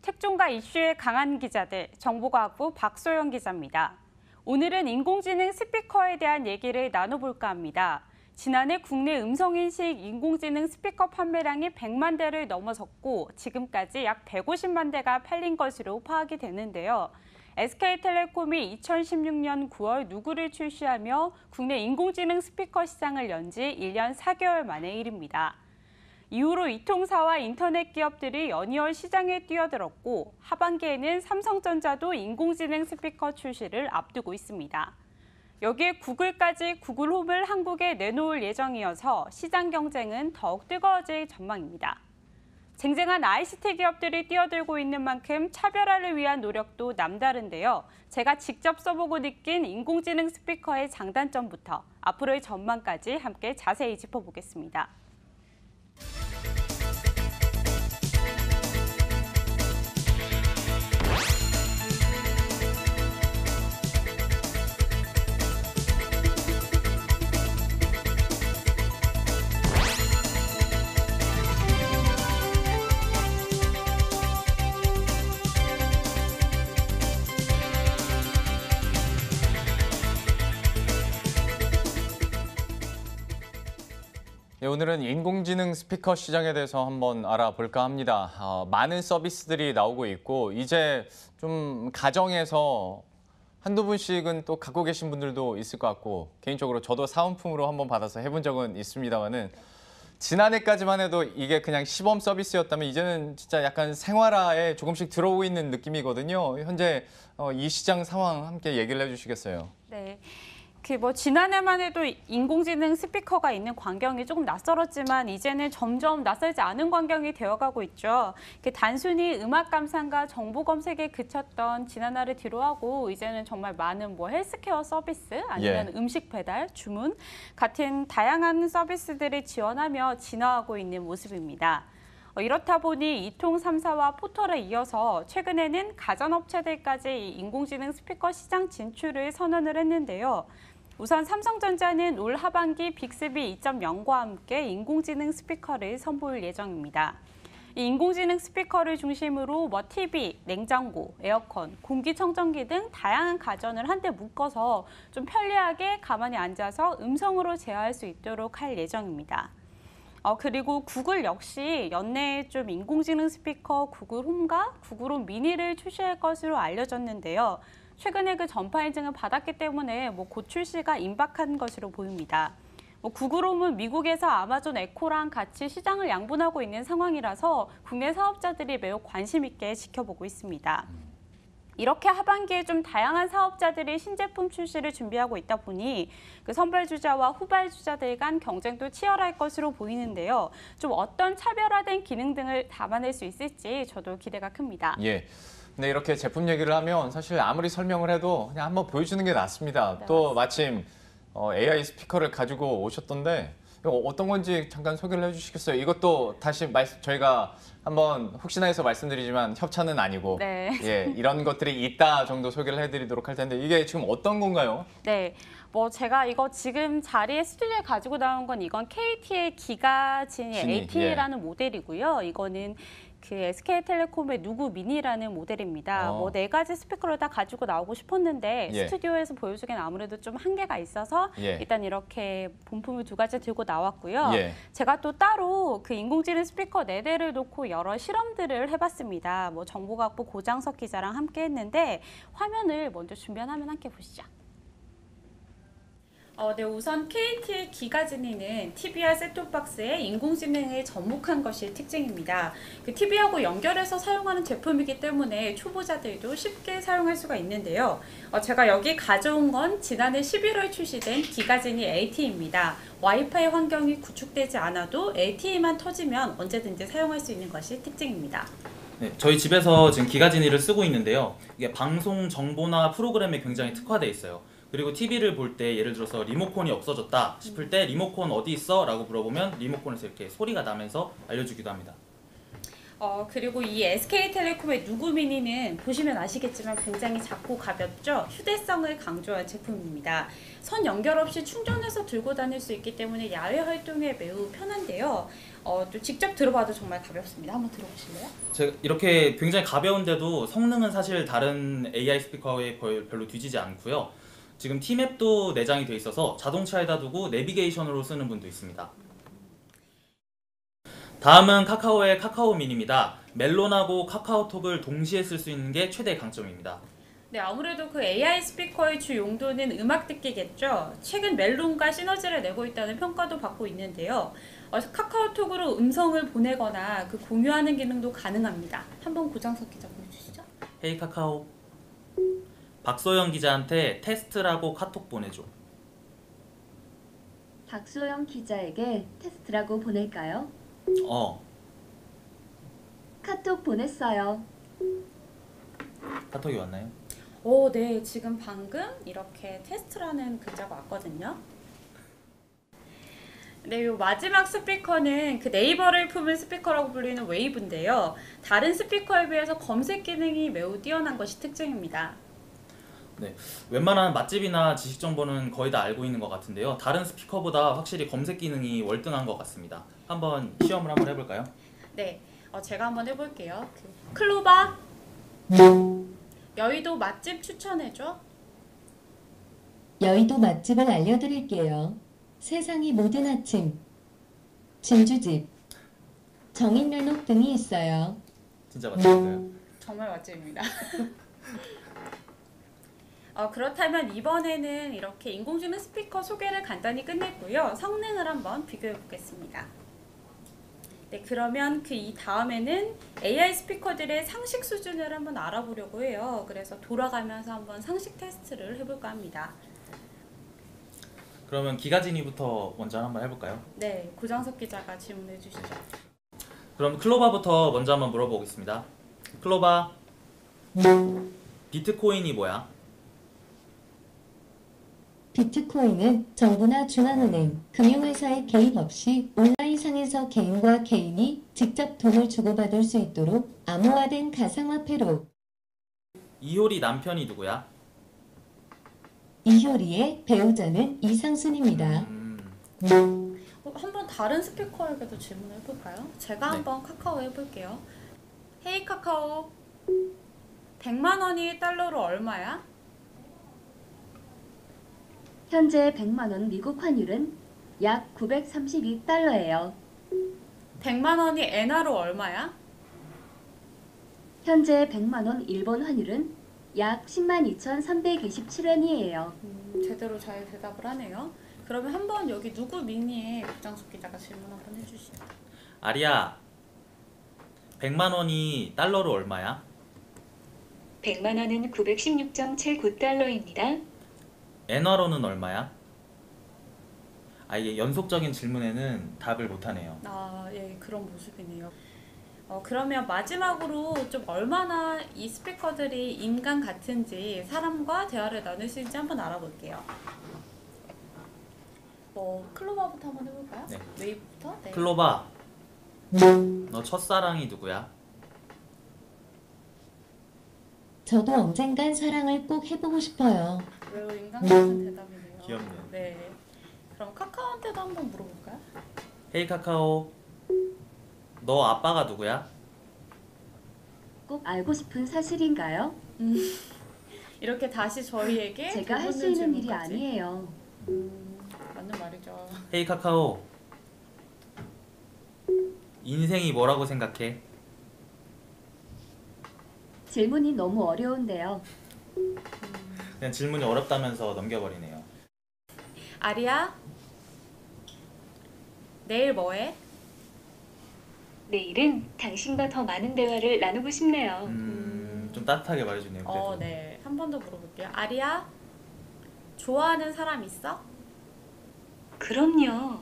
특종과 이슈에 강한 기자들, 정보과학부 박소영 기자입니다. 오늘은 인공지능 스피커에 대한 얘기를 나눠볼까 합니다. 지난해 국내 음성인식 인공지능 스피커 판매량이 100만 대를 넘어섰고 지금까지 약 150만 대가 팔린 것으로 파악이 되는데요. SK텔레콤이 2016년 9월 누구를 출시하며 국내 인공지능 스피커 시장을 연 지 1년 4개월 만의 일입니다. 이후로 이통사와 인터넷 기업들이 연이어 시장에 뛰어들었고 하반기에는 삼성전자도 인공지능 스피커 출시를 앞두고 있습니다. 여기에 구글까지 구글홈을 한국에 내놓을 예정이어서 시장 경쟁은 더욱 뜨거워질 전망입니다. 쟁쟁한 ICT 기업들이 뛰어들고 있는 만큼 차별화를 위한 노력도 남다른데요. 제가 직접 써보고 느낀 인공지능 스피커의 장단점부터 앞으로의 전망까지 함께 자세히 짚어보겠습니다. 네, 오늘은 인공지능 스피커 시장에 대해서 한번 알아볼까 합니다. 많은 서비스들이 나오고 있고 이제 좀 가정에서 한두 분씩은 또 갖고 계신 분들도 있을 것 같고 개인적으로 저도 사은품으로 한번 받아서 해본 적은 있습니다만은 지난해까지만 해도 이게 그냥 시범 서비스였다면 이제는 진짜 약간 생활화에 조금씩 들어오고 있는 느낌이거든요. 현재 이 시장 상황 함께 얘기를 해주시겠어요? 네. 지난해만 해도 인공지능 스피커가 있는 광경이 조금 낯설었지만 이제는 점점 낯설지 않은 광경이 되어가고 있죠. 단순히 음악 감상과 정보 검색에 그쳤던 지난해를 뒤로하고 이제는 정말 많은 헬스케어 서비스 아니면 음식 배달, 주문 같은 다양한 서비스들을 지원하며 진화하고 있는 모습입니다. 이렇다 보니 이통 3사와 포털에 이어서 최근에는 가전업체들까지 인공지능 스피커 시장 진출을 선언을 했는데요. 우선 삼성전자는 올 하반기 빅스비 2.0과 함께 인공지능 스피커를 선보일 예정입니다. 이 인공지능 스피커를 중심으로 TV, 냉장고, 에어컨, 공기청정기 등 다양한 가전을 한데 묶어서 좀 편리하게 가만히 앉아서 음성으로 제어할 수 있도록 할 예정입니다. 그리고 구글 역시 연내에 좀 인공지능 스피커 구글홈과 구글홈 미니를 출시할 것으로 알려졌는데요. 최근에 그 전파 인증을 받았기 때문에 곧 출시가 임박한 것으로 보입니다. 구글홈은 미국에서 아마존 에코랑 같이 시장을 양분하고 있는 상황이라서 국내 사업자들이 매우 관심 있게 지켜보고 있습니다. 이렇게 하반기에 좀 다양한 사업자들이 신제품 출시를 준비하고 있다 보니 그 선발주자와 후발주자들 간 경쟁도 치열할 것으로 보이는데요. 좀 어떤 차별화된 기능 등을 담아낼 수 있을지 저도 기대가 큽니다. 예. 근데 이렇게 제품 얘기를 하면 사실 아무리 설명을 해도 그냥 한번 보여주는 게 낫습니다. 네, 또 마침 AI 스피커를 가지고 오셨던데 이거 어떤 건지 잠깐 소개를 해주시겠어요? 이것도 다시 저희가 한번 혹시나 해서 말씀드리지만 협찬은 아니고 네. 예, 이런 것들이 있다 정도 소개를 해드리도록 할 텐데 이게 지금 어떤 건가요? 네. 제가 이거 지금 자리에 스튜디오에 가지고 나온 건 이건 KT의 기가진이 AT라는 모델이고요. 이거는 그 SK텔레콤의 누구 미니라는 모델입니다. 네 가지 스피커를 다 가지고 나오고 싶었는데 스튜디오에서 보여주기엔 아무래도 좀 한계가 있어서 일단 이렇게 본품을 2가지 들고 나왔고요. 제가 또 따로 그 인공지능 스피커 4대를 놓고 여러 실험들을 해봤습니다. 정보과학부 고장석 기자랑 함께 했는데 화면을 먼저 준비하면 함께 보시죠. 네, 우선 KT의 기가진이는 TV와 셋톱박스에 인공지능을 접목한 것이 특징입니다. 그 TV하고 연결해서 사용하는 제품이기 때문에 초보자들도 쉽게 사용할 수가 있는데요. 제가 여기 가져온 건 지난해 11월 출시된 기가진이 LTE입니다. 와이파이 환경이 구축되지 않아도 LTE만 터지면 언제든지 사용할 수 있는 것이 특징입니다. 네, 저희 집에서 지금 기가진이를 쓰고 있는데요. 이게 방송 정보나 프로그램에 굉장히 특화되어 있어요. 그리고 TV를 볼 때 예를 들어서 리모컨이 없어졌다 싶을 때 리모컨 어디 있어? 라고 물어보면 리모컨에서 이렇게 소리가 나면서 알려주기도 합니다. 그리고 이 SK텔레콤의 누구미니는 보시면 아시겠지만 굉장히 작고 가볍죠. 휴대성을 강조한 제품입니다. 선 연결 없이 충전해서 들고 다닐 수 있기 때문에 야외 활동에 매우 편한데요. 또 직접 들어봐도 정말 가볍습니다. 한번 들어보실래요? 제가 이렇게 굉장히 가벼운데도 성능은 사실 다른 AI 스피커에 별로 뒤지지 않고요. 지금 T맵도 내장이 돼 있어서 자동차에다 두고 내비게이션으로 쓰는 분도 있습니다. 다음은 카카오의 카카오 미니입니다. 멜론하고 카카오톡을 동시에 쓸 수 있는 게 최대 강점입니다. 네, 아무래도 그 AI 스피커의 주 용도는 음악 듣기겠죠. 최근 멜론과 시너지를 내고 있다는 평가도 받고 있는데요. 카카오톡으로 음성을 보내거나 그 공유하는 기능도 가능합니다. 한번 고장석 기자 보여주시죠. 헤이 카카오, 박소영 기자한테 테스트라고 카톡 보내줘. 박소영 기자에게 테스트라고 보낼까요? 카톡 보냈어요. 카톡이 왔나요? 네, 지금 방금 이렇게 테스트라는 글자가 왔거든요. 네, 요 마지막 스피커는 그 네이버를 품은 스피커라고 불리는 웨이브인데요. 다른 스피커에 비해서 검색 기능이 매우 뛰어난 것이 특징입니다. 네, 웬만한 맛집이나 지식 정보는 거의 다 알고 있는 것 같은데요. 다른 스피커보다 확실히 검색 기능이 월등한 것 같습니다. 한번 시험을 한번 해볼까요? 네, 제가 한번 해볼게요. 클로바, 여의도 맛집 추천해줘. 여의도 맛집을 알려드릴게요. 세상이 모든 아침, 진주집, 정인면옥 등이 있어요. 진짜 맛집인가요? 정말 맛집입니다. 그렇다면 이번에는 이렇게 인공지능 스피커 소개를 간단히 끝냈고요. 성능을 한번 비교해 보겠습니다. 네, 그러면 이 다음에는 AI 스피커들의 상식 수준을 한번 알아보려고 해요. 그래서 돌아가면서 한번 상식 테스트를 해볼까 합니다. 그러면 기가진이부터 먼저 한번 해볼까요? 네, 고장석 기자가 질문해 주시죠. 그럼 클로바부터 먼저 한번 물어보겠습니다. 클로바, 비트코인이 뭐야? 비트코인은 정부나 중앙은행, 금융회사의 개입 없이 온라인상에서 개인과 개인이 직접 돈을 주고받을 수 있도록 암호화된 가상화폐로 이효리 남편이 누구야? 이효리의 배우자는 이상순입니다. 한번 다른 스피커에게도 질문을 해볼까요? 제가 네. 한번 카카오 해볼게요. 헤이 카카오, 100만 원이 달러로 얼마야? 현재 100만원 미국 환율은 약 932달러예요. 100만 원이 엔화로 얼마야? 현재 100만원 일본 환율은 약 102,327원이에요. 제대로 잘 대답을 하네요. 그러면 한번 여기 누구 미니에 고장숙 기자가 질문 한번 해주시죠. 아리야, 100만 원이 달러로 얼마야? 100만 원은 916.79달러입니다. 엔화로는 얼마야? 이게 연속적인 질문에는 답을 못하네요. 예, 그런 모습이네요. 그러면 마지막으로 좀 얼마나 이 스피커들이 인간 같은지 사람과 대화를 나눌 수 있는지 한번 알아볼게요. 클로바부터 한번 해볼까요? 네. 웨이브부터? 네. 클로바, 너 첫사랑이 누구야? 저도 언젠간 사랑을 꼭 해보고 싶어요. 매우 인간 같은 대답이네요. 귀엽네요. 네. 그럼 카카오한테도 한번 물어볼까요? 헤이 카카오, 너 아빠가 누구야? 꼭 알고 싶은 사실인가요? 이렇게 다시 저희에게 제가 할 수 있는 일이 아니에요. 맞는 말이죠. 헤이 카카오, 인생이 뭐라고 생각해? 질문이 너무 어려운데요. 그냥 질문이 어렵다면서 넘겨버리네요. 아리야, 내일 뭐해? 내일은 당신과 더 많은 대화를 나누고 싶네요. 좀 따뜻하게 말해주네요. 그래도. 네. 한 번 더 물어볼게요. 아리야, 좋아하는 사람 있어? 그럼요.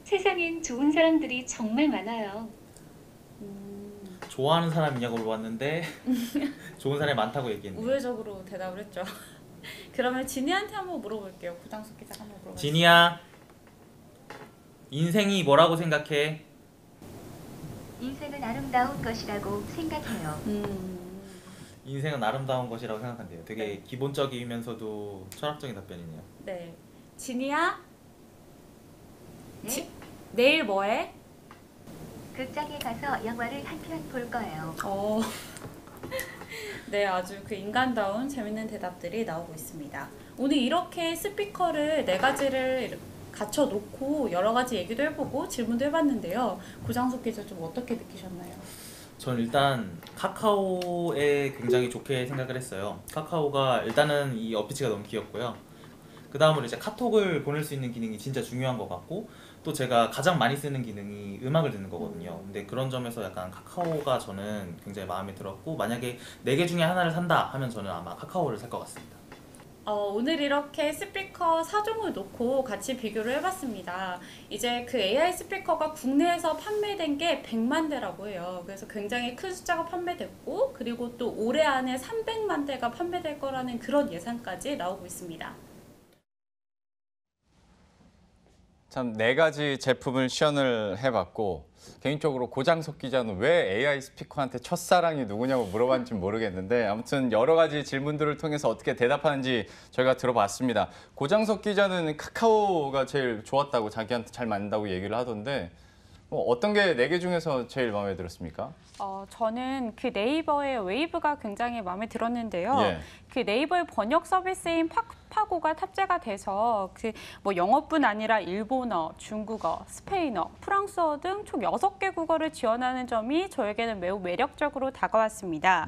세상엔 좋은 사람들이 정말 많아요. 좋아하는 사람 있냐고 물어봤는데 좋은 사람이 많다고 얘기했네요. 우회적으로 대답을 했죠. 그러면 지니한테 한번 물어볼게요. 고장숙 기자가 한번 물어볼게요. 지니야, 인생이 뭐라고 생각해? 인생은 아름다운 것이라고 생각해요. 인생은 아름다운 것이라고 생각한대요. 되게 기본적이면서도 철학적인 답변이네요. 네. 진이야, 네? 내일 뭐해? 극장에 가서 영화를 한 편 볼 거예요. 네, 아주 그 인간다운 재밌는 대답들이 나오고 있습니다. 오늘 이렇게 스피커를 4가지를 갖춰 놓고 여러 가지 얘기도 해보고 질문도 해봤는데요. 고장석 기자 좀 어떻게 느끼셨나요? 저는 일단 카카오에 굉장히 좋게 생각을 했어요. 카카오가 일단은 이 어피치가 너무 귀엽고요. 그 다음으로 이제 카톡을 보낼 수 있는 기능이 진짜 중요한 것 같고, 또 제가 가장 많이 쓰는 기능이 음악을 듣는 거거든요. 근데 그런 점에서 약간 카카오가 저는 굉장히 마음에 들었고, 만약에 4개 중에 하나를 산다 하면 저는 아마 카카오를 살 것 같습니다. 오늘 이렇게 스피커 4종을 놓고 같이 비교를 해봤습니다. 이제 그 AI 스피커가 국내에서 판매된 게 100만 대라고 해요. 그래서 굉장히 큰 숫자가 판매됐고, 그리고 또 올해 안에 300만 대가 판매될 거라는 그런 예상까지 나오고 있습니다. 참 4가지 제품을 시연을 해봤고 개인적으로 고장석 기자는 왜 AI 스피커한테 첫사랑이 누구냐고 물어봤는지 모르겠는데 아무튼 여러 가지 질문들을 통해서 어떻게 대답하는지 저희가 들어봤습니다. 고장석 기자는 카카오가 제일 좋았다고 자기한테 잘 맞는다고 얘기를 하던데 어떤 게 4개 중에서 제일 마음에 들었습니까? 저는 그 네이버의 웨이브가 굉장히 마음에 들었는데요. 예. 그 네이버의 번역 서비스인 파고가 탑재가 돼서 그 뭐 영어뿐 아니라 일본어, 중국어, 스페인어, 프랑스어 등 총 6개 국어를 지원하는 점이 저에게는 매우 매력적으로 다가왔습니다.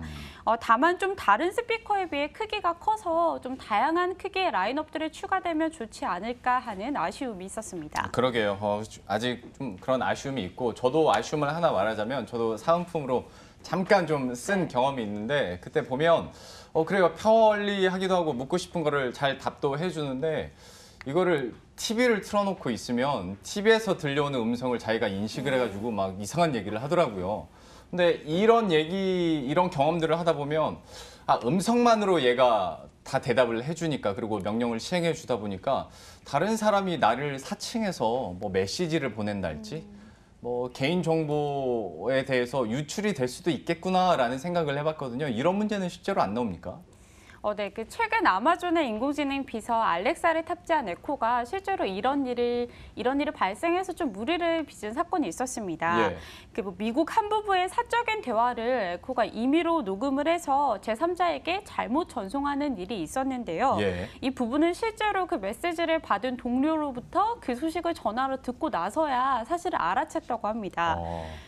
다만 좀 다른 스피커에 비해 크기가 커서 좀 다양한 크기의 라인업들이 추가되면 좋지 않을까 하는 아쉬움이 있었습니다. 그러게요. 아직 좀 그런 아쉬움이 있고 저도 아쉬움을 하나 말하자면 저도 사은품으로 잠깐 좀 쓴 경험이 있는데 그때 보면 그래요. 편리하기도 하고 묻고 싶은 거를 잘 답도 해주는데 이거를 TV를 틀어놓고 있으면 TV에서 들려오는 음성을 자기가 인식을 해가지고 막 이상한 얘기를 하더라고요. 근데 이런 경험들을 하다 보면 음성만으로 얘가 다 대답을 해주니까 그리고 명령을 시행해 주다 보니까 다른 사람이 나를 사칭해서 뭐 메시지를 보낸달지 뭐 개인 정보에 대해서 유출이 될 수도 있겠구나라는 생각을 해봤거든요. 이런 문제는 실제로 안 나옵니까? 네, 그 최근 아마존의 인공지능 비서 알렉사를 탑재한 에코가 실제로 이런 일이 발생해서 좀 무리를 빚은 사건이 있었습니다. 예. 그 미국 한부부의 사적인 대화를 에코가 임의로 녹음을 해서 제3자에게 잘못 전송하는 일이 있었는데요. 예. 이 부분은 실제로 그 메시지를 받은 동료로부터 그 소식을 전화로 듣고 나서야 사실을 알아챘다고 합니다.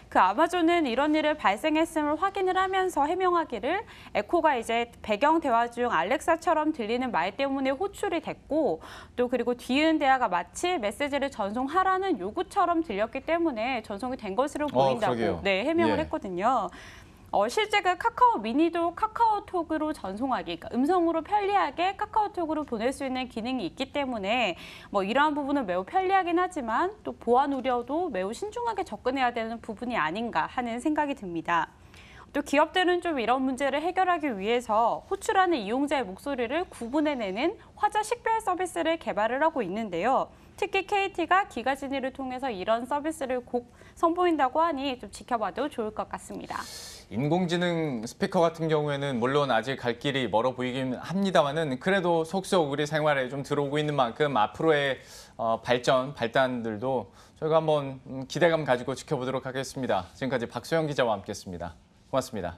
그 아마존은 이런 일을 발생했음을 확인을 하면서 해명하기를 에코가 이제 배경 대화 중 알렉사처럼 들리는 말 때문에 호출이 됐고 또 그리고 뒤은 대화가 마치 메시지를 전송하라는 요구처럼 들렸기 때문에 전송이 된 것으로 보인다고 해명을 했거든요. 실제 그 카카오 미니도 카카오톡으로 전송하기, 그러니까 음성으로 편리하게 카카오톡으로 보낼 수 있는 기능이 있기 때문에 이러한 부분은 매우 편리하긴 하지만 또 보안 우려도 매우 신중하게 접근해야 되는 부분이 아닌가 하는 생각이 듭니다. 또 기업들은 좀 이런 문제를 해결하기 위해서 호출하는 이용자의 목소리를 구분해내는 화자 식별 서비스를 개발을 하고 있는데요. 특히 KT가 기가진이를 통해서 이런 서비스를 곧 선보인다고 하니 좀 지켜봐도 좋을 것 같습니다. 인공지능 스피커 같은 경우에는 물론 아직 갈 길이 멀어 보이긴 합니다만은 그래도 속속 우리 생활에 좀 들어오고 있는 만큼 앞으로의 발단들도 저희가 한번 기대감 가지고 지켜보도록 하겠습니다. 지금까지 박소영 기자와 함께했습니다. 고맙습니다.